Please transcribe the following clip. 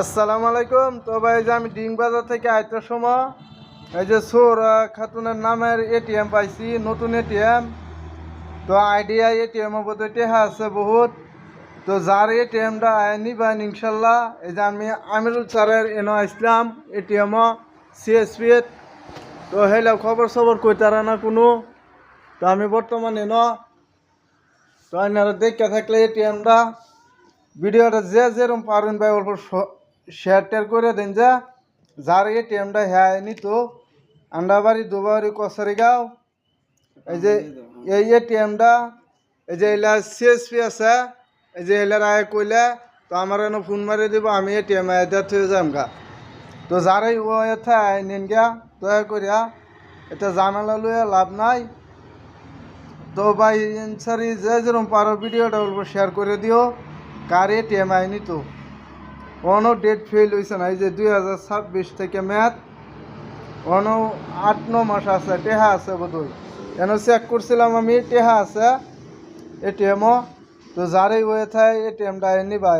আসসালামু আলাইকুম। তো ভাই যে আমি ডিং বাজার থেকে আইতার সময় এই যে সৌরা খাতুনের নামের এটিএম পাইছি, নতুন এটিএম। তো আইডিআই এটিএম বোধহয় টেহা আছে বহুত। তো যার এটিএমটা নিবেন ইনশাল্লাহ, এই যে আমি আমিরুল স্যারের এনো আসলাম এটিএমও সিএসপি। তো হেলে খবর সবর কইতারা না কোনো। তো আমি বর্তমানে তো আপনারা দেখে থাকলে এটিএমটা ভিডিওটা যে যেরকম পারেন ভাই অল্প শেয়ার টেয়ার করে দেন, যে যার এটিএমটা হ্যাঁ নিত আন্ডাবাড়ি দুবাড়ি কসারি গাঁও। এই যে এই এটিএমটা এই যে এলার সিএসপি আছে, এই যে এলার আয় কইলে তো আমার এনে ফোন মারি দিব, আমি এটিএম আয়দা থয়ে যাম গা। তো যারাই ও এথা নিন গা দয়া করিয়া, এটা জানালা লইয়া লাভ নাই। তো ভাই ইনসারি যে যেরকম পারো ভিডিওটা অল্প শেয়ার করে দিও। কার এটিএম আইনি তো অনও ডেট ফেল হয়েছে না, এই যে 2026 থেকে ম্যাথ অনও 8-9 মাস আছে, টেহা আছে বোধহয়। কেন চেক করছিলাম আমি, টেহা আছে এটিএমও। তো যারই হয়ে থাকে এটিএমটা নিবা।